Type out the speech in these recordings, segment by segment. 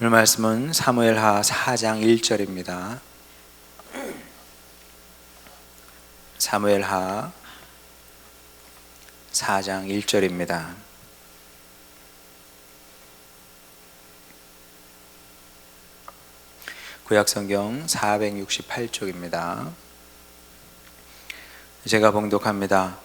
오늘 말씀은 사무엘하 4장 1절입니다. 사무엘하 4장 1절입니다. 구약성경 468쪽입니다. 제가 봉독합니다.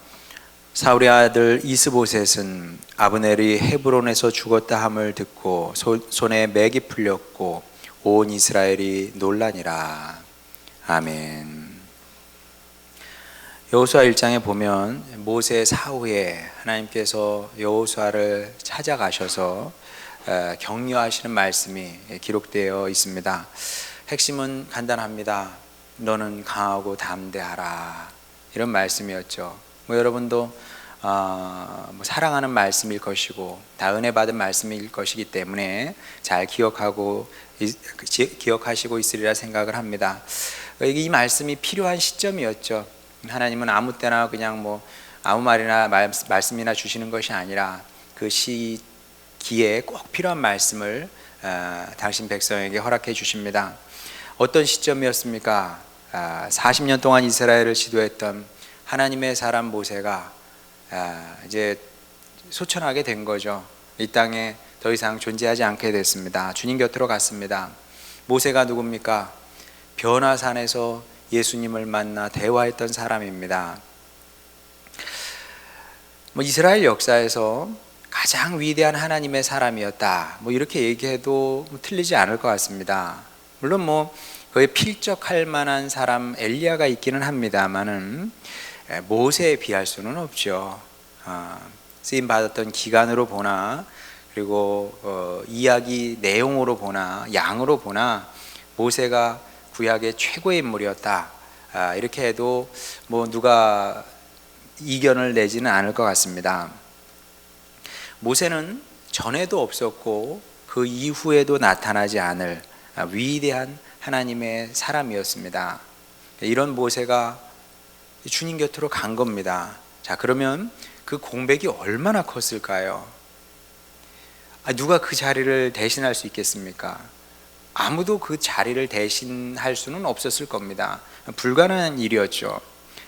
사울의 아들 이스보셋은 아브넬이 헤브론에서 죽었다 함을 듣고 손에 맥이 풀렸고 온 이스라엘이 놀라니라. 아멘. 여호수아 1장에 보면 모세 사후에 하나님께서 여호수아를 찾아가셔서 격려하시는 말씀이 기록되어 있습니다. 핵심은 간단합니다. 너는 강하고 담대하라, 이런 말씀이었죠. 여러분도 사랑하는 말씀일 것이고 다 은혜 받은 말씀일 것이기 때문에 잘 기억하시고 있으리라 생각을 합니다. 이 말씀이 필요한 시점이었죠. 하나님은 아무 때나 그냥 아무 말이나 말씀이나 주시는 것이 아니라 그 시기에 꼭 필요한 말씀을 당신 백성에게 허락해 주십니다. 어떤 시점이었습니까? 40년 동안 이스라엘을 지도했던 하나님의 사람 모세가 이제 소천하게 된 거죠. 이 땅에 더 이상 존재하지 않게 됐습니다. 주님 곁으로 갔습니다. 모세가 누굽니까? 변화산에서 예수님을 만나 대화했던 사람입니다. 이스라엘 역사에서 가장 위대한 하나님의 사람이었다, 이렇게 얘기해도 틀리지 않을 것 같습니다. 물론 그에 필적할 만한 사람 엘리야가 있기는 합니다만은 모세에 비할 수는 없죠. 쓰임 받았던 기간으로 보나, 그리고 이야기 내용으로 보나, 양으로 보나 모세가 구약의 최고의 인물이었다, 이렇게 해도 누가 이견을 내지는 않을 것 같습니다. 모세는 전에도 없었고 그 이후에도 나타나지 않을 위대한 하나님의 사람이었습니다. 이런 모세가 주님 곁으로 간 겁니다. 자, 그러면 그 공백이 얼마나 컸을까요? 누가 그 자리를 대신할 수 있겠습니까? 아무도 그 자리를 대신할 수는 없었을 겁니다. 불가능한 일이었죠.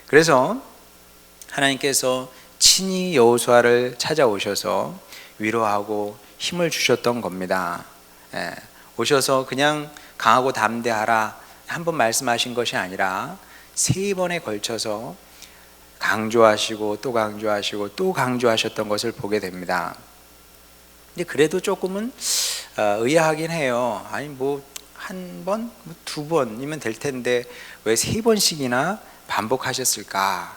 그래서 하나님께서 친히 여호수아를 찾아오셔서 위로하고 힘을 주셨던 겁니다. 오셔서 그냥 강하고 담대하라 한 번 말씀하신 것이 아니라 3번에 걸쳐서 강조하시고 또 강조하시고 또 강조하셨던 것을 보게 됩니다. 근데 그래도 조금은 의아하긴 해요. 아니 한 번, 2번이면 될 텐데 왜 3번씩이나 반복하셨을까?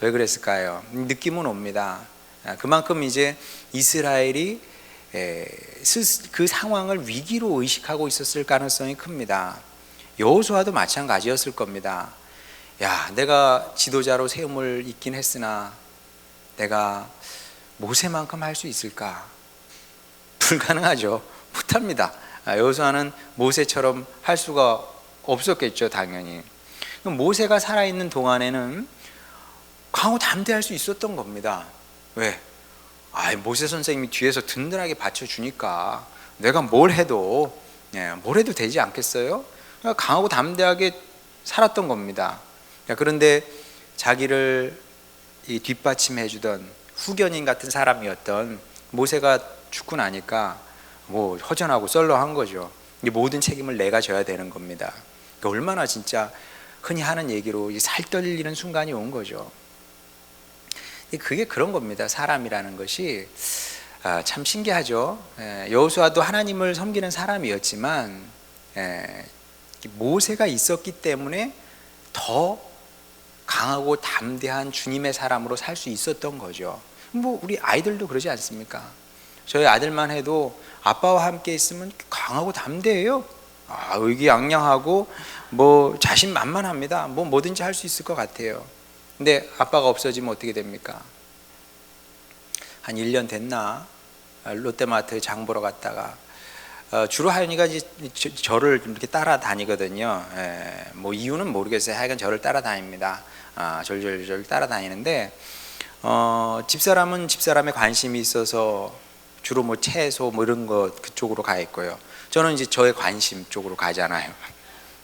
왜 그랬을까요? 느낌은 옵니다. 그만큼 이제 이스라엘이 그 상황을 위기로 의식하고 있었을 가능성이 큽니다. 여호수아도 마찬가지였을 겁니다. 야, 내가 지도자로 세움을 입긴 했으나 내가 모세만큼 할 수 있을까? 불가능하죠. 못합니다. 여호수아는 모세처럼 할 수가 없었겠죠, 당연히. 모세가 살아있는 동안에는 강하고 담대할 수 있었던 겁니다. 왜? 모세 선생님이 뒤에서 든든하게 받쳐주니까 내가 뭘 해도 되지 않겠어요? 강하고 담대하게 살았던 겁니다. 그런데 자기를 뒷받침해 주던 후견인 같은 사람이었던 모세가 죽고 나니까 허전하고 썰렁한 거죠. 모든 책임을 내가 져야 되는 겁니다. 얼마나 진짜 흔히 하는 얘기로 살 떨리는 순간이 온 거죠. 그게 그런 겁니다. 사람이라는 것이 참 신기하죠. 여호수아도 하나님을 섬기는 사람이었지만 모세가 있었기 때문에 더 강하고 담대한 주님의 사람으로 살 수 있었던 거죠. 우리 아이들도 그러지 않습니까? 저희 아들만 해도 아빠와 함께 있으면 강하고 담대해요. 의기양양하고 자신만만합니다. 뭐든지 할 수 있을 것 같아요. 근데 아빠가 없어지면 어떻게 됩니까? 한 1년 됐나? 롯데마트에 장 보러 갔다가 주로 하연이가 이제 저를 이렇게 따라다니거든요. 이유는 모르겠어요. 하여간 저를 따라다닙니다. 졸졸졸 따라다니는데 집사람은 집사람의 관심이 있어서 주로 뭐 채소 뭐 이런 거 그쪽으로 가 있고요. 저는 이제 저의 관심 쪽으로 가잖아요.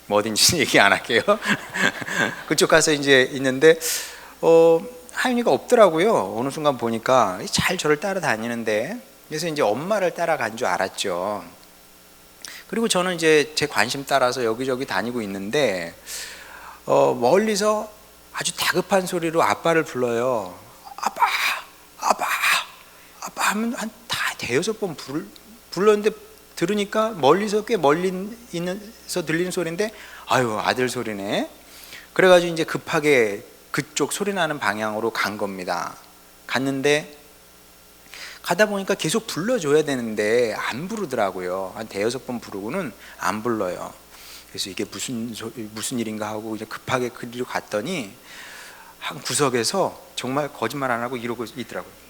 뭐 어딘지 얘기 안 할게요. 그쪽 가서 이제 있는데 하윤이가 없더라고요. 어느 순간 보니까 잘 저를 따라다니는데, 그래서 이제 엄마를 따라간 줄 알았죠. 그리고 저는 이제 제 관심 따라서 여기저기 다니고 있는데 멀리서 아주 다급한 소리로 아빠를 불러요. 아빠, 아빠, 아빠 하면 한 다 대여섯 번 불렀는데 들으니까 멀리서 꽤 멀리 있는서 들리는 소리인데, 아유 아들 소리네. 그래가지고 이제 급하게 그쪽 소리 나는 방향으로 간 겁니다. 갔는데 가다 보니까 계속 불러줘야 되는데 안 부르더라고요. 한 대여섯 번 부르고는 안 불러요. 그래서 이게 무슨 일인가 하고 이제 급하게 그리로 갔더니 한 구석에서 정말 거짓말 안 하고 이러고 있더라고요.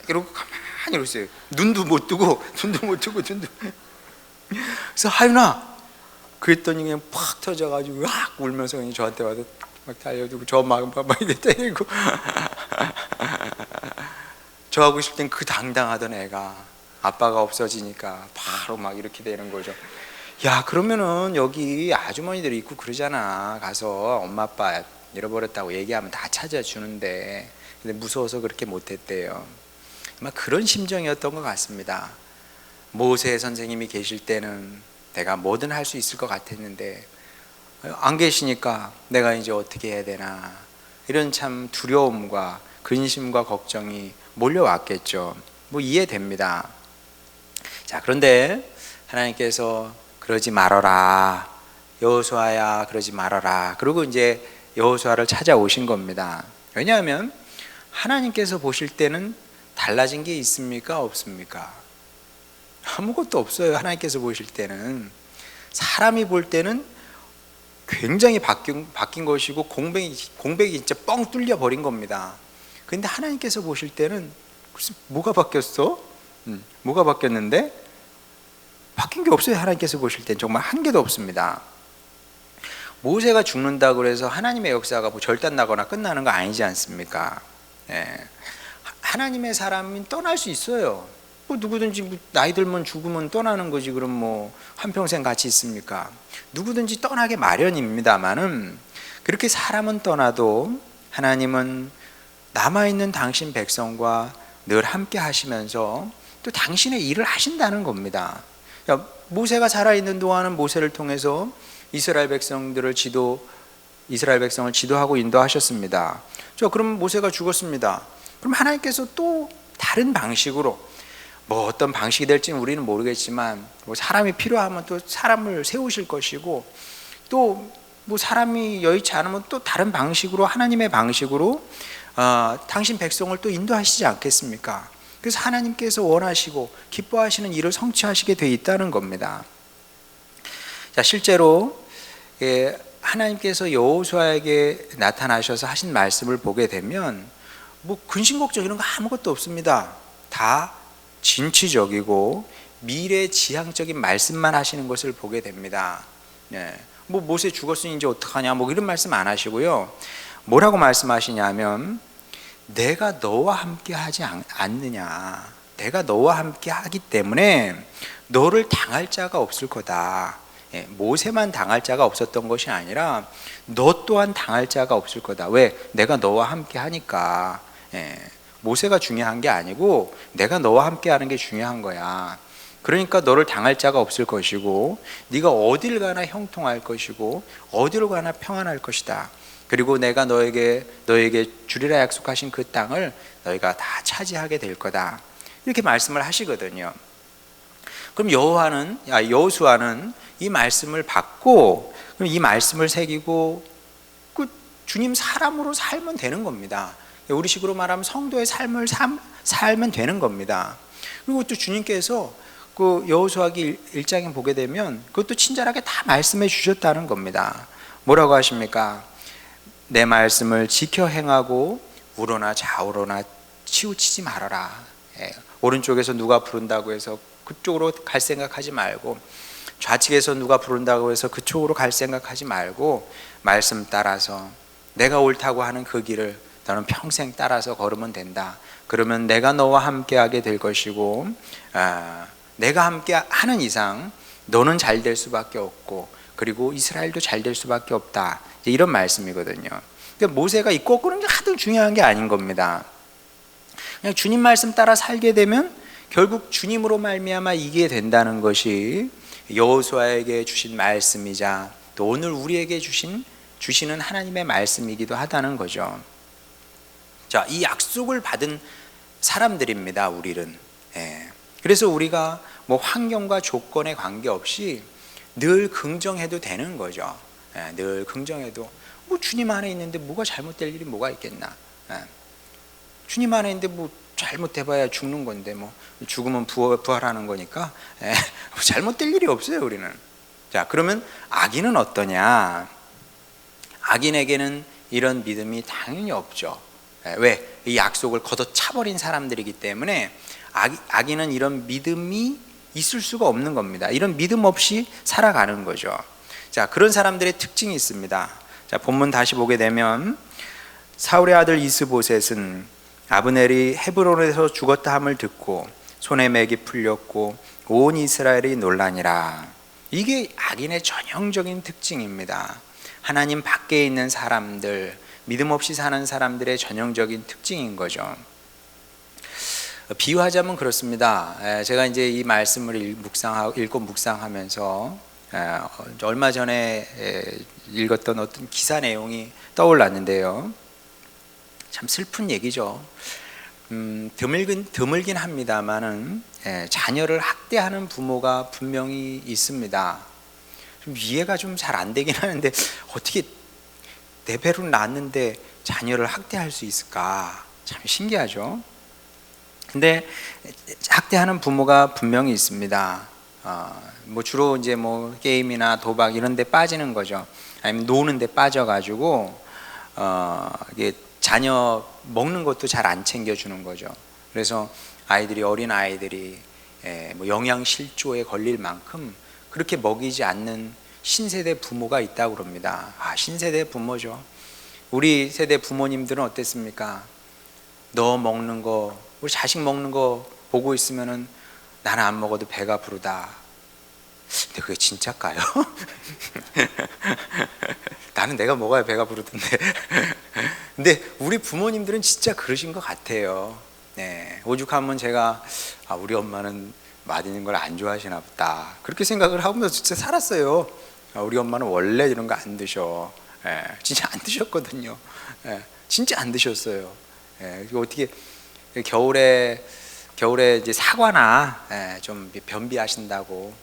이러고 가만히 이러고 있어요. 눈도 못 뜨고. 그래서 하윤아, 그랬더니 그냥 팍 터져가지고 막 울면서 그냥 저한테 와서 막 달려들고 저 막 이렇게 때리고. 저하고 있을 땐 그 당당하던 애가 아빠가 없어지니까 바로 막 이렇게 되는 거죠. 야, 그러면은 여기 아주머니들이 있고 그러잖아. 가서 엄마 아빠 잃어버렸다고 얘기하면 다 찾아주는데, 근데 무서워서 그렇게 못했대요. 아마 그런 심정이었던 것 같습니다. 모세 선생님이 계실 때는 내가 뭐든 할 수 있을 것 같았는데 안 계시니까 내가 이제 어떻게 해야 되나, 이런 참 두려움과 근심과 걱정이 몰려왔겠죠. 뭐 이해됩니다. 자, 그런데 하나님께서 그러지 말아라, 여호수아야 그러지 말아라, 그리고 이제 여호수아를 찾아오신 겁니다. 왜냐하면 하나님께서 보실 때는 달라진 게 있습니까? 없습니까? 아무것도 없어요. 하나님께서 보실 때는. 사람이 볼 때는 굉장히 바뀐 것이고 공백이 진짜 뻥 뚫려 버린 겁니다. 그런데 하나님께서 보실 때는 글쎄 뭐가 바뀌었어? 뭐가 바뀌었는데? 바뀐 게 없어요. 하나님께서 보실 땐 정말 한 개도 없습니다. 모세가 죽는다고 해서 하나님의 역사가 뭐 절단나거나 끝나는 거 아니지 않습니까? 예. 하나님의 사람은 떠날 수 있어요. 뭐 누구든지 뭐 나이 들면 죽으면 떠나는 거지. 그럼 뭐 한평생 같이 있습니까? 누구든지 떠나게 마련입니다만은, 그렇게 사람은 떠나도 하나님은 남아있는 당신 백성과 늘 함께 하시면서 또 당신의 일을 하신다는 겁니다. 모세가 살아있는 동안은 모세를 통해서 이스라엘 백성을 지도하고 인도하셨습니다. 그럼 모세가 죽었습니다. 그럼 하나님께서 또 다른 방식으로, 뭐 어떤 방식이 될지는 우리는 모르겠지만, 뭐 사람이 필요하면 또 사람을 세우실 것이고, 또 뭐 사람이 여의치 않으면 또 다른 방식으로, 하나님의 방식으로 당신 백성을 또 인도하시지 않겠습니까? 그래서 하나님께서 원하시고 기뻐하시는 일을 성취하시게 돼 있다는 겁니다. 자, 실제로 하나님께서 여호수아에게 나타나셔서 하신 말씀을 보게 되면 뭐 근심 걱정 이런 거 아무것도 없습니다. 다 진취적이고 미래지향적인 말씀만 하시는 것을 보게 됩니다. 뭐 모세 죽었으니 이제 어떡하냐 뭐 이런 말씀 안 하시고요. 뭐라고 말씀하시냐면, 내가 너와 함께 하지 않느냐, 내가 너와 함께 하기 때문에 너를 당할 자가 없을 거다. 모세만 당할 자가 없었던 것이 아니라 너 또한 당할 자가 없을 거다. 왜? 내가 너와 함께 하니까. 모세가 중요한 게 아니고 내가 너와 함께 하는 게 중요한 거야. 그러니까 너를 당할 자가 없을 것이고, 네가 어딜 가나 형통할 것이고 어디로 가나 평안할 것이다. 그리고 내가 너에게 주리라 약속하신 그 땅을 너희가 다 차지하게 될 거다. 이렇게 말씀을 하시거든요. 그럼 여호수아는 이 말씀을 받고, 그럼 이 말씀을 새기고 그 주님 사람으로 살면 되는 겁니다. 우리식으로 말하면 성도의 삶을 살면 되는 겁니다. 그리고 또 주님께서 그 여호수아기 1장에 보게 되면 그것도 친절하게 다 말씀해 주셨다는 겁니다. 뭐라고 하십니까? 내 말씀을 지켜 행하고 우로나 좌우로나 치우치지 말아라. 오른쪽에서 누가 부른다고 해서 그쪽으로 갈 생각하지 말고, 좌측에서 누가 부른다고 해서 그쪽으로 갈 생각하지 말고, 말씀 따라서 내가 옳다고 하는 그 길을 너는 평생 따라서 걸으면 된다. 그러면 내가 너와 함께하게 될 것이고, 내가 함께 하는 이상 너는 잘 될 수밖에 없고, 그리고 이스라엘도 잘 될 수밖에 없다. 이런 말씀이거든요. 그러니까 모세가 이 거꾸로는 하도 중요한 게 아닌 겁니다. 그냥 주님 말씀 따라 살게 되면 결국 주님으로 말미암아 이기게 된다는 것이 여호수아에게 주신 말씀이자 또 오늘 우리에게 주시는 하나님의 말씀이기도 하다는 거죠. 자, 이 약속을 받은 사람들입니다, 우리는. 그래서 우리가 뭐 환경과 조건에 관계없이 늘 긍정해도 되는 거죠. 늘 긍정해도 뭐 주님 안에 있는데 뭐가 잘못될 일이 뭐가 있겠나. 주님 안에 있는데 뭐 잘못해봐야 죽는 건데 뭐 죽으면 부활하는 거니까 잘못될 일이 없어요, 우리는. 자, 그러면 악인은 어떠냐? 악인에게는 이런 믿음이 당연히 없죠. 왜? 이 약속을 걷어차버린 사람들이기 때문에 악인은 이런 믿음이 있을 수가 없는 겁니다. 이런 믿음 없이 살아가는 거죠. 자, 그런 사람들의 특징이 있습니다. 자, 본문 다시 보게 되면 사울의 아들 이스보셋은 아브넬이 헤브론에서 죽었다 함을 듣고 손에 맥이 풀렸고 온 이스라엘이 놀라니라. 이게 악인의 전형적인 특징입니다. 하나님 밖에 있는 사람들, 믿음 없이 사는 사람들의 전형적인 특징인 거죠. 비유하자면 그렇습니다. 제가 이제 이 말씀을 읽고 묵상하면서 얼마 전에 읽었던 어떤 기사 내용이 떠올랐는데요. 참 슬픈 얘기죠. 드물긴 합니다만은 자녀를 학대하는 부모가 분명히 있습니다. 좀 이해가 좀 잘 안 되긴 하는데 어떻게 내 배로 낳았는데 자녀를 학대할 수 있을까? 참 신기하죠. 근데 학대하는 부모가 분명히 있습니다. 뭐 주로 이제 뭐 게임이나 도박 이런 데 빠지는 거죠. 아니면 노는 데 빠져가지고 이게 자녀 먹는 것도 잘 안 챙겨주는 거죠. 그래서 어린 아이들이 뭐 영양실조에 걸릴 만큼 그렇게 먹이지 않는 신세대 부모가 있다고 그럽니다. 신세대 부모죠. 우리 세대 부모님들은 어땠습니까? 너 먹는 거, 우리 자식 먹는 거 보고 있으면은 나는 안 먹어도 배가 부르다. 근데 그게 진짜일까요? 나는 내가 먹어야 배가 부르던데. 근데 우리 부모님들은 진짜 그러신 것 같아요. 오죽하면 제가 우리 엄마는 맛있는 걸 안 좋아하시나 보다, 그렇게 생각을 하면서 진짜 살았어요. 우리 엄마는 원래 이런 거 안 드셔. 진짜 안 드셨거든요. 진짜 안 드셨어요. 어떻게 겨울에 이제 사과나 좀 변비하신다고,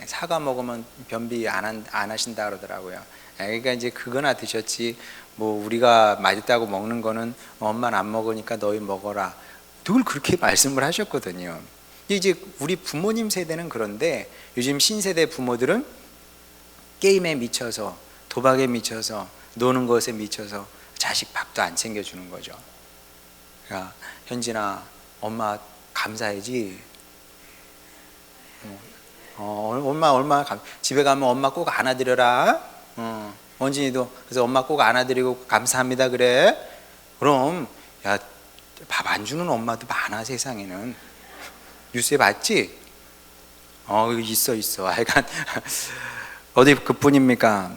사과 먹으면 변비 안 하신다 그러더라고요. 그러니까 이제 그거나 드셨지, 뭐 우리가 맛있다고 먹는 거는 엄마는 안 먹으니까 너희 먹어라, 늘 그렇게 말씀을 하셨거든요. 이제 우리 부모님 세대는 그런데 요즘 신세대 부모들은 게임에 미쳐서, 도박에 미쳐서, 노는 것에 미쳐서 자식 밥도 안 챙겨주는 거죠. 야, 현진아, 엄마 감사해지. 엄마 집에 가면 엄마 꼭 안아드려라. 원진이도 그래서 엄마 꼭 안아드리고 감사합니다 그래. 그럼 야, 밥 안 주는 엄마도 많아, 세상에는. 뉴스에 봤지? 있어. 하여간 어디 그뿐입니까?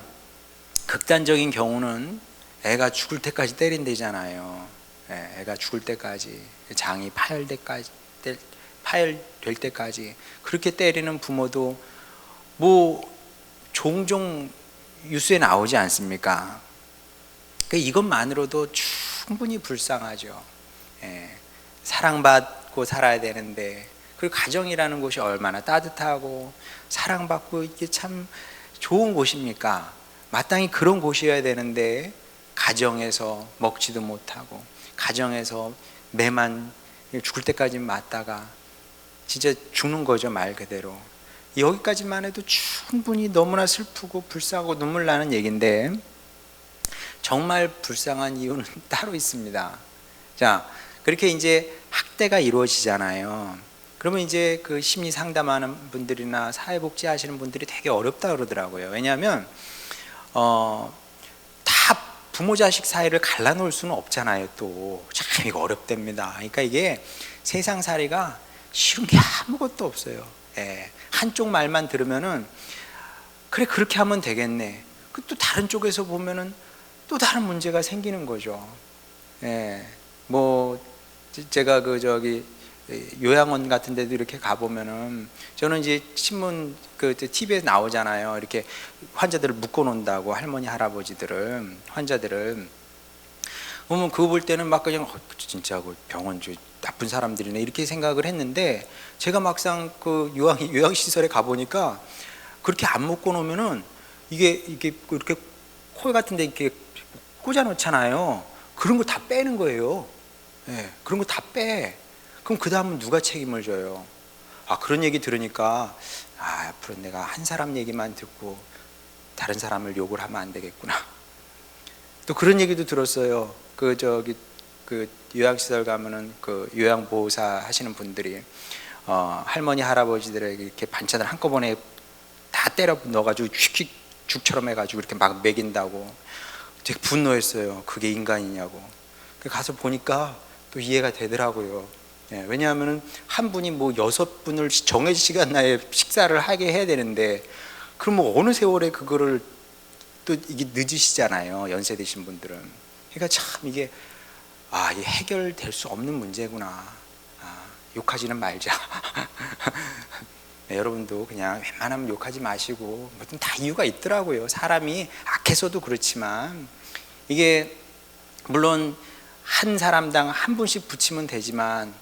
극단적인 경우는 애가 죽을 때까지 때린대잖아요. 애가 죽을 때까지, 장이 파열될 때까지 그렇게 때리는 부모도 뭐 종종 뉴스에 나오지 않습니까? 이것만으로도 충분히 불쌍하죠. 사랑받고 살아야 되는데, 그리고 가정이라는 곳이 얼마나 따뜻하고 사랑받고 이게 참 좋은 곳입니까? 마땅히 그런 곳이어야 되는데 가정에서 먹지도 못하고 가정에서 매만 죽을 때까지 맞다가 진짜 죽는 거죠, 말 그대로. 여기까지만 해도 충분히 너무나 슬프고 불쌍하고 눈물 나는 얘기인데, 정말 불쌍한 이유는 따로 있습니다. 자, 그렇게 이제 학대가 이루어지잖아요. 그러면 이제 그 심리 상담하는 분들이나 사회복지 하시는 분들이 되게 어렵다 그러더라고요. 왜냐하면 다 부모 자식 사이를 갈라놓을 수는 없잖아요. 또 참 이거 어렵답니다. 그러니까 이게 세상살이가 쉬운 게 아무것도 없어요. 예. 한쪽 말만 들으면은 그래 그렇게 하면 되겠네. 또 다른 쪽에서 보면은 또 다른 문제가 생기는 거죠. 예. 뭐 제가 그 저기 요양원 같은 데도 이렇게 가보면은 저는 이제 신문 그 TV에 나오잖아요. 이렇게 환자들을 묶어 놓는다고, 할머니 할아버지들을, 환자들을 보면 그거 볼 때는 막 그냥 진짜 그 병원 나쁜 사람들이네 이렇게 생각을 했는데, 제가 막상 그 요양시설에 가보니까 그렇게 안 묶어 놓으면은 이게 이렇게 코 같은 데 이렇게 꽂아 놓잖아요. 그런 거 다 빼는 거예요. 예, 그런 거 다 빼. 그럼 그 다음은 누가 책임을 져요? 그런 얘기 들으니까 앞으로 내가 한 사람 얘기만 듣고 다른 사람을 욕을 하면 안 되겠구나. 또 그런 얘기도 들었어요. 그 요양시설 가면은 그 요양보호사 하시는 분들이 할머니 할아버지들에게 이렇게 반찬을 한꺼번에 다 때려 넣어가지고 휙휙 죽처럼 해가지고 이렇게 막 먹인다고. 되게 분노했어요. 그게 인간이냐고. 가서 보니까 또 이해가 되더라고요. 예, 왜냐하면 한 분이 뭐 6분을 정해진 시간 내에 식사를 하게 해야 되는데, 그럼 뭐 어느 세월에 그거를 또 이게 늦으시잖아요. 연세 드신 분들은. 그러니까 참 이게 이게 해결될 수 없는 문제구나. 욕하지는 말자. 네, 여러분도 그냥 웬만하면 욕하지 마시고, 뭐든 다 이유가 있더라고요. 사람이 악해서도 그렇지만, 이게 물론 한 사람당 한 분씩 붙이면 되지만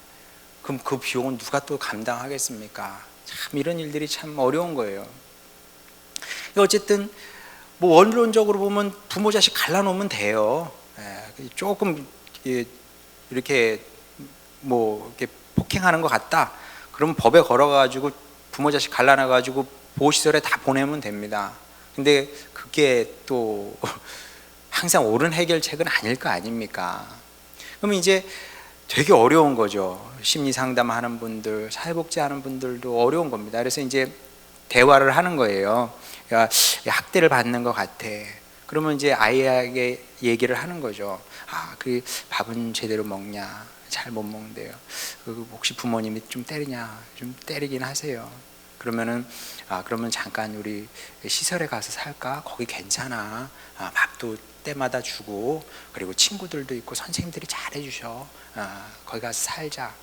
그럼 그 비용은 누가 또 감당하겠습니까? 참 이런 일들이 참 어려운 거예요. 어쨌든 뭐 원론적으로 보면 부모 자식 갈라놓으면 돼요. 조금 이렇게 뭐 이렇게 폭행하는 것 같다. 그러면 법에 걸어가지고 부모 자식 갈라놔가지고 보호시설에 다 보내면 됩니다. 근데 그게 또 항상 옳은 해결책은 아닐 거 아닙니까? 그러면 이제 되게 어려운 거죠. 심리 상담하는 분들, 사회복지 하는 분들도 어려운 겁니다. 그래서 이제 대화를 하는 거예요. 야, 학대를 받는 것 같아. 그러면 이제 아이에게 얘기를 하는 거죠. 그 밥은 제대로 먹냐? 잘 못 먹는데요. 혹시 부모님이 좀 때리냐? 좀 때리긴 하세요. 그러면은 그러면 잠깐 우리 시설에 가서 살까? 거기 괜찮아. 밥도 때마다 주고, 그리고 친구들도 있고 선생님들이 잘해 주셔. 거기 가서 살자.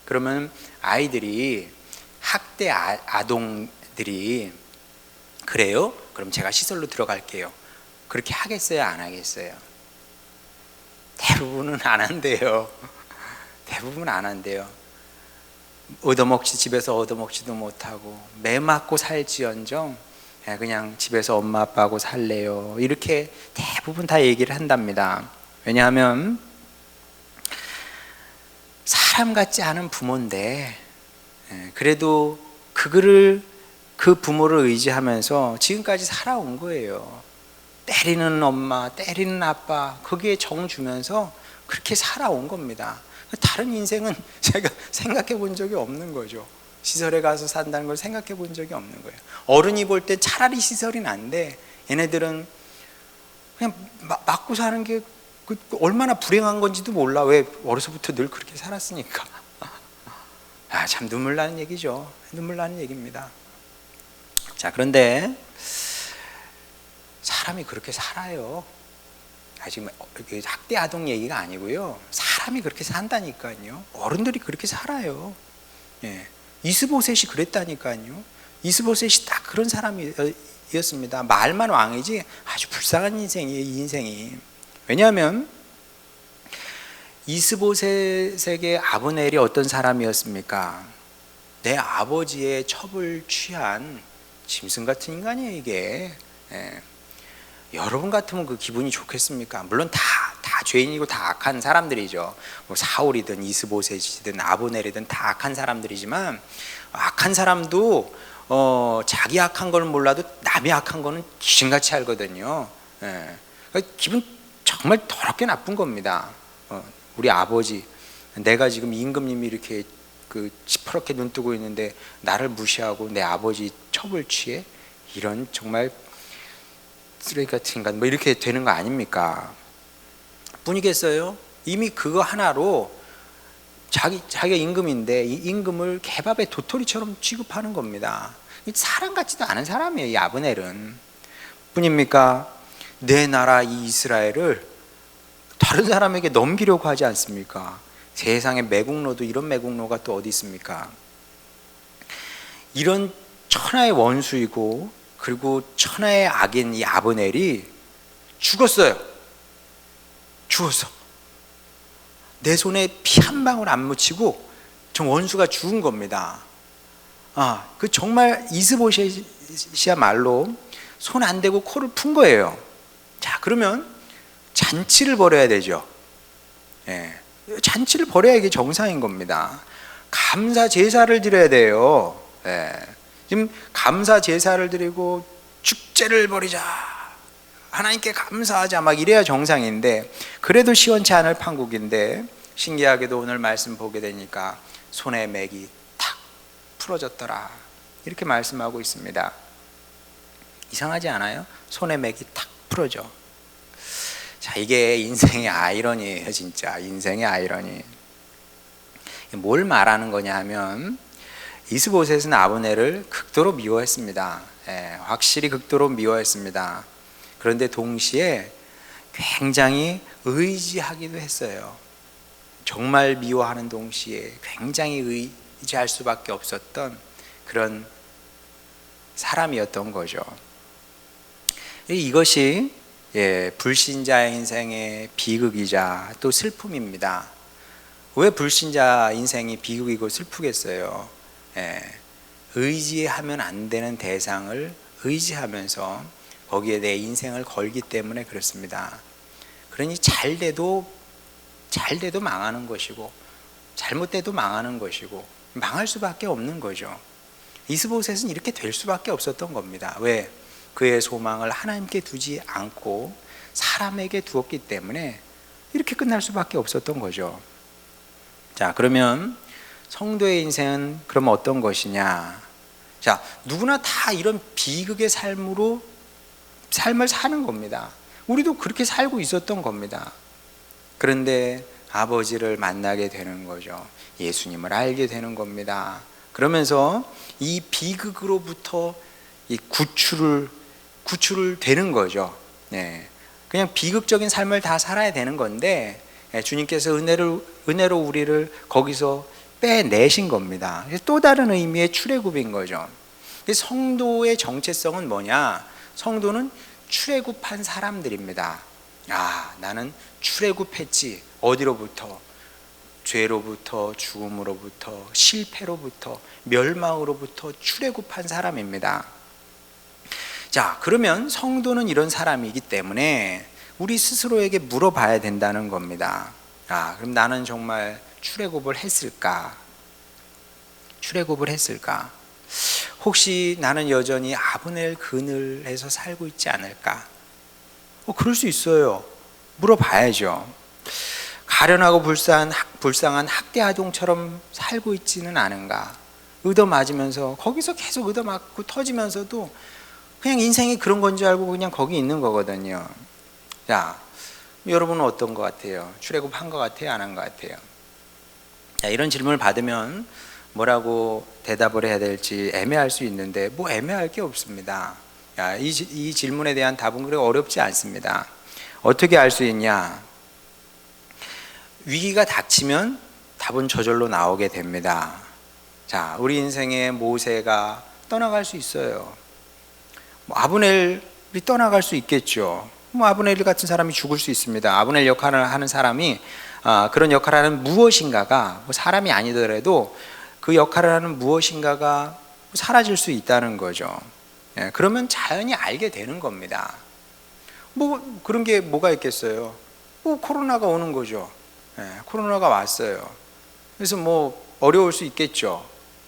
그러면 아이들이, 학대 아동들이 그래요? 그럼 제가 시설로 들어갈게요. 그렇게 하겠어요? 안 하겠어요? 대부분은 안 한대요. 대부분 안 한대요. 집에서 얻어먹지도 못하고 매 맞고 살지언정 그냥 집에서 엄마 아빠하고 살래요. 이렇게 대부분 다 얘기를 한답니다. 왜냐하면 사람 같지 않은 부모인데 그래도 그 부모를 의지하면서 지금까지 살아온 거예요. 때리는 엄마, 때리는 아빠, 거기에 정 주면서 그렇게 살아온 겁니다. 다른 인생은 제가 생각해 본 적이 없는 거죠. 시설에 가서 산다는 걸 생각해 본 적이 없는 거예요. 어른이 볼 때 차라리 시설이 난데, 얘네들은 그냥 맞고 사는 게 얼마나 불행한 건지도 몰라. 왜? 어려서부터 늘 그렇게 살았으니까. 참 눈물 나는 얘기죠. 눈물 나는 얘기입니다. 자, 그런데 사람이 그렇게 살아요. 지금 학대 아동 얘기가 아니고요. 사람이 그렇게 산다니까요. 어른들이 그렇게 살아요. 이스보셋이 그랬다니까요. 이스보셋이 딱 그런 사람이었습니다. 말만 왕이지 아주 불쌍한 인생이에요, 이 인생이. 왜냐하면 이스보셋에게 아브넬이 어떤 사람이었습니까? 내 아버지의 첩을 취한 짐승 같은 인간이에요, 이게. 여러분 같으면 그 기분이 좋겠습니까? 물론 다 죄인이고 다 악한 사람들이죠. 뭐 사울이든 이스보셋이든 아브넬이든 다 악한 사람들이지만, 악한 사람도 자기 악한 걸 몰라도 남이 악한 거는 귀신같이 알거든요. 그러니까 기분 정말 더럽게 나쁜 겁니다. 우리 아버지, 내가 지금 임금님이 이렇게 시퍼렇게 눈 뜨고 있는데 나를 무시하고 내 아버지 첩을 취해? 이런 정말 쓰레기 같은 인간, 뭐 이렇게 되는 거 아닙니까? 뿐이겠어요? 이미 그거 하나로 자기가 임금인데 이 임금을 개밥의 도토리처럼 취급하는 겁니다. 사람 같지도 않은 사람이에요, 이 아브넬은. 뿐입니까? 내 나라 이 이스라엘을 다른 사람에게 넘기려고 하지 않습니까? 세상에 매국노도 이런 매국노가 또 어디 있습니까? 이런 천하의 원수이고 그리고 천하의 악인 이 아브넬이 죽었어요. 죽었어. 내 손에 피 한 방울 안 묻히고 저 원수가 죽은 겁니다. 그 정말 이스보셋이야말로 손 안 대고 코를 푼 거예요. 자, 그러면 잔치를 벌여야 되죠. 예. 잔치를 벌여야 이게 정상인 겁니다. 감사 제사를 드려야 돼요. 예. 지금 감사 제사를 드리고 축제를 벌이자, 하나님께 감사하자, 막 이래야 정상인데, 그래도 시원치 않을 판국인데, 신기하게도 오늘 말씀 보게 되니까 손에 맥이 탁 풀어졌더라, 이렇게 말씀하고 있습니다. 이상하지 않아요? 손에 맥이 탁 풀어져. 자, 이게 인생의 아이러니예요. 진짜 인생의 아이러니. 뭘 말하는 거냐 하면, 이스보셋은 아브넬을 극도로 미워했습니다. 확실히 극도로 미워했습니다. 그런데 동시에 굉장히 의지하기도 했어요. 정말 미워하는 동시에 굉장히 의지할 수밖에 없었던 그런 사람이었던 거죠. 이것이 불신자의 인생의 비극이자 또 슬픔입니다. 왜 불신자 인생이 비극이고 슬프겠어요? 의지하면 안 되는 대상을 의지하면서 거기에 내 인생을 걸기 때문에 그렇습니다. 그러니 잘 돼도 망하는 것이고 잘못돼도 망하는 것이고 망할 수밖에 없는 거죠. 이스보셋은 이렇게 될 수밖에 없었던 겁니다. 왜? 그의 소망을 하나님께 두지 않고 사람에게 두었기 때문에 이렇게 끝날 수밖에 없었던 거죠. 자, 그러면 성도의 인생은 그럼 어떤 것이냐? 자, 누구나 다 이런 비극의 삶을 사는 겁니다. 우리도 그렇게 살고 있었던 겁니다. 그런데 아버지를 만나게 되는 거죠. 예수님을 알게 되는 겁니다. 그러면서 이 비극으로부터 이 구출을 되는 거죠. 그냥 비극적인 삶을 다 살아야 되는 건데 주님께서 은혜로 우리를 거기서 빼내신 겁니다. 또 다른 의미의 출애굽인 거죠. 성도의 정체성은 뭐냐? 성도는 출애굽한 사람들입니다. 나는 출애굽했지. 어디로부터? 죄로부터, 죽음으로부터, 실패로부터, 멸망으로부터 출애굽한 사람입니다. 자, 그러면 성도는 이런 사람이기 때문에 우리 스스로에게 물어봐야 된다는 겁니다. 그럼 나는 정말 출애굽을 했을까? 혹시 나는 여전히 아브넬 그늘에서 살고 있지 않을까? 그럴 수 있어요. 물어봐야죠. 가련하고 불쌍한 학대 아동처럼 살고 있지는 않은가? 얻어맞으면서 거기서 계속 얻어맞고 터지면서도 그냥 인생이 그런 건 줄 알고 그냥 거기 있는 거거든요. 자, 여러분은 어떤 것 같아요? 출애굽한 것 같아요? 안 한 것 같아요? 자, 이런 질문을 받으면 뭐라고 대답을 해야 될지 애매할 수 있는데 뭐 애매할 게 없습니다. 이 질문에 대한 답은 그렇게 어렵지 않습니다. 어떻게 알 수 있냐? 위기가 닥치면 답은 저절로 나오게 됩니다. 자, 우리 인생에 모세가 떠나갈 수 있어요. 아브넬이 떠나갈 수 있겠죠. 아브넬 같은 사람이 죽을 수 있습니다. 아브넬 역할을 하는 사람이 그런 역할을 하는 무엇인가가 사람이 아니더라도 그 역할을 하는 무엇인가가 사라질 수 있다는 거죠. 그러면 자연히 알게 되는 겁니다. 그런 게 뭐가 있겠어요? 코로나가 오는 거죠. 코로나가 왔어요. 그래서 어려울 수 있겠죠.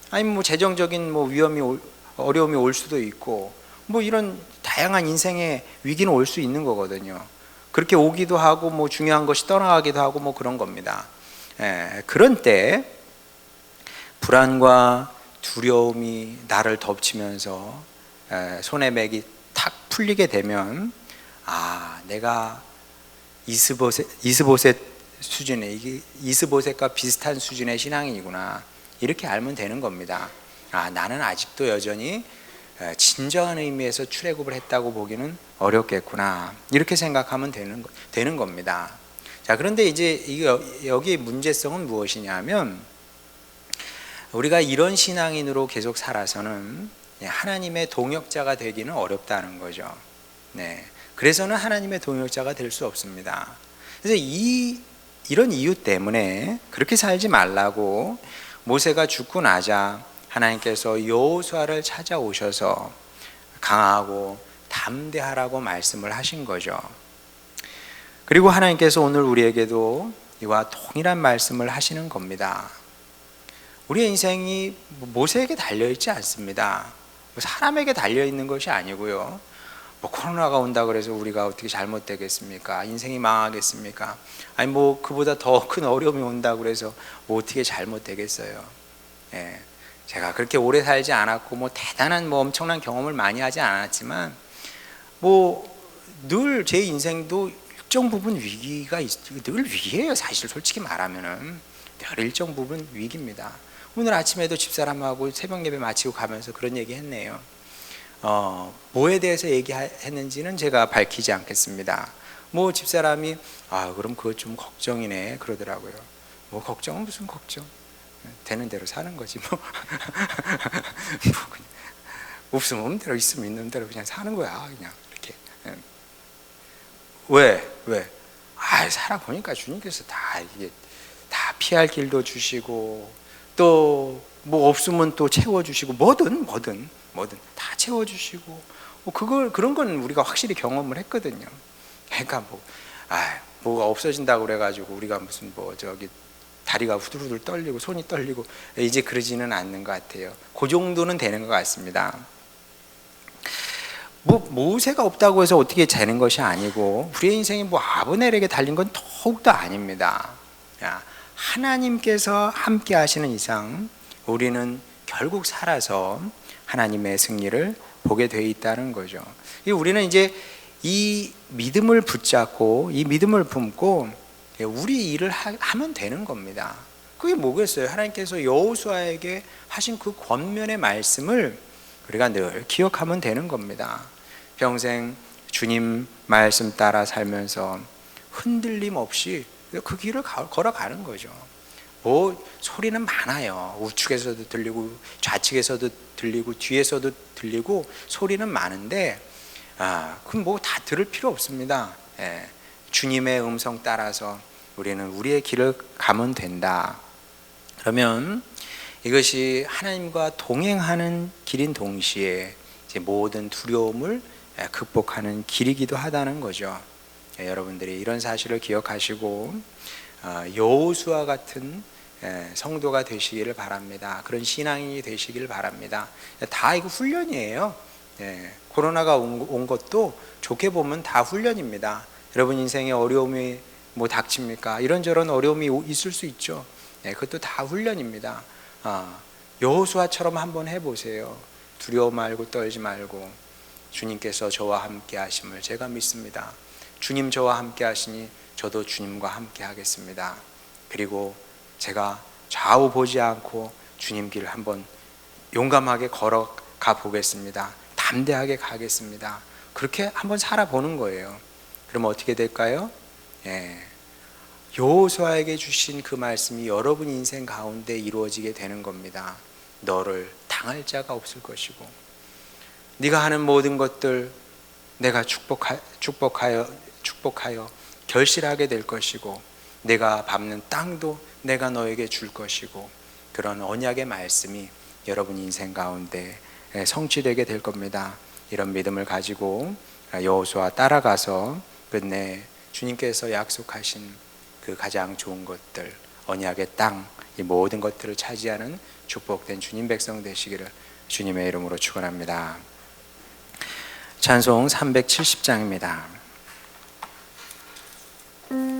아니면 재정적인 어려움이 올 수도 있고 이런 다양한 인생의 위기는 올 수 있는 거거든요. 그렇게 오기도 하고 중요한 것이 떠나가기도 하고 그런 겁니다. 그런 때 불안과 두려움이 나를 덮치면서 손에 맥이 탁 풀리게 되면 내가 이스보셋 수준의, 이게 이스보셋과 비슷한 수준의 신앙이구나, 이렇게 알면 되는 겁니다. 나는 아직도 여전히 진정한 의미에서 출애굽을 했다고 보기는 어렵겠구나, 이렇게 생각하면 되는 겁니다. 자, 그런데 이제 여기의 문제성은 무엇이냐면, 우리가 이런 신앙인으로 계속 살아서는 하나님의 동역자가 되기는 어렵다는 거죠. 네. 그래서는 하나님의 동역자가 될 수 없습니다. 그래서 이런 이유 때문에 그렇게 살지 말라고 모세가 죽고 나자 하나님께서 여호수아를 찾아오셔서 강하고 담대하라고 말씀을 하신 거죠. 그리고 하나님께서 오늘 우리에게도 이와 동일한 말씀을 하시는 겁니다. 우리의 인생이 모세에게 달려있지 않습니다. 사람에게 달려있는 것이 아니고요, 코로나가 온다 그래서 우리가 어떻게 잘못되겠습니까? 인생이 망하겠습니까? 아니 그보다 더 큰 어려움이 온다 그래서 어떻게 잘못되겠어요? 예. 제가 그렇게 오래 살지 않았고 대단한 엄청난 경험을 많이 하지 않았지만 늘 제 인생도 일정 부분 위기가 늘 위기예요. 사실 솔직히 말하면은 늘 일정 부분 위기입니다. 오늘 아침에도 집사람하고 새벽 예배 마치고 가면서 그런 얘기 했네요. 뭐에 대해서 얘기했는지는 제가 밝히지 않겠습니다. 집사람이 그럼 그거 좀 걱정이네 그러더라고요. 걱정은 무슨 걱정? 되는 대로 사는 거지 그냥 없으면 없는 대로, 있으면 있는 대로 그냥 사는 거야, 그냥 이렇게. 왜? 살아보니까 주님께서 이게 다 피할 길도 주시고, 또 없으면 또 채워주시고, 뭐든 다 채워주시고, 그런 건 우리가 확실히 경험을 했거든요. 그러니까 뭐가 없어진다고 그래가지고 우리가 무슨 다리가 후들후들 떨리고 손이 떨리고 이제 그러지는 않는 것 같아요. 그 정도는 되는 것 같습니다. 모세가 없다고 해서 어떻게 되는 것이 아니고, 우리의 인생이 아브넬에게 달린 건 더욱더 아닙니다. 하나님께서 함께 하시는 이상 우리는 결국 살아서 하나님의 승리를 보게 되어 있다는 거죠. 우리는 이제 이 믿음을 붙잡고 이 믿음을 품고 우리 일을 하면 되는 겁니다. 그게 뭐겠어요? 하나님께서 여호수아에게 하신 그 권면의 말씀을 우리가 늘 기억하면 되는 겁니다. 평생 주님 말씀 따라 살면서 흔들림 없이 그 길을 걸어가는 거죠. 소리는 많아요. 우측에서도 들리고 좌측에서도 들리고 뒤에서도 들리고 소리는 많은데 그럼 다 들을 필요 없습니다. 주님의 음성 따라서 우리는 우리의 길을 가면 된다. 그러면 이것이 하나님과 동행하는 길인 동시에 이제 모든 두려움을 극복하는 길이기도 하다는 거죠. 여러분들이 이런 사실을 기억하시고 여호수아 같은 성도가 되시기를 바랍니다. 그런 신앙인이 되시기를 바랍니다. 다 이거 훈련이에요. 코로나가 온 것도 좋게 보면 다 훈련입니다. 여러분 인생에 어려움이 닥칩니까? 이런저런 어려움이 있을 수 있죠. 그것도 다 훈련입니다. 여호수아처럼 한번 해보세요. 두려워 말고 떨지 말고 주님께서 저와 함께 하심을 제가 믿습니다. 주님 저와 함께 하시니 저도 주님과 함께 하겠습니다. 그리고 제가 좌우 보지 않고 주님 길을 한번 용감하게 걸어가 보겠습니다. 담대하게 가겠습니다. 그렇게 한번 살아보는 거예요. 그럼 어떻게 될까요? 여호수아에게 주신 그 말씀이 여러분 인생 가운데 이루어지게 되는 겁니다. 너를 당할 자가 없을 것이고, 네가 하는 모든 것들 내가 축복하여 결실하게 될 것이고, 내가 밟는 땅도 내가 너에게 줄 것이고, 그런 언약의 말씀이 여러분 인생 가운데 성취되게 될 겁니다. 이런 믿음을 가지고 여호수아 따라가서 끝내 주님께서 약속하신 그 가장 좋은 것들, 언약의 땅, 이 모든 것들을 차지하는 축복된 주님 백성 되시기를 주님의 이름으로 축원합니다. 찬송 370장입니다.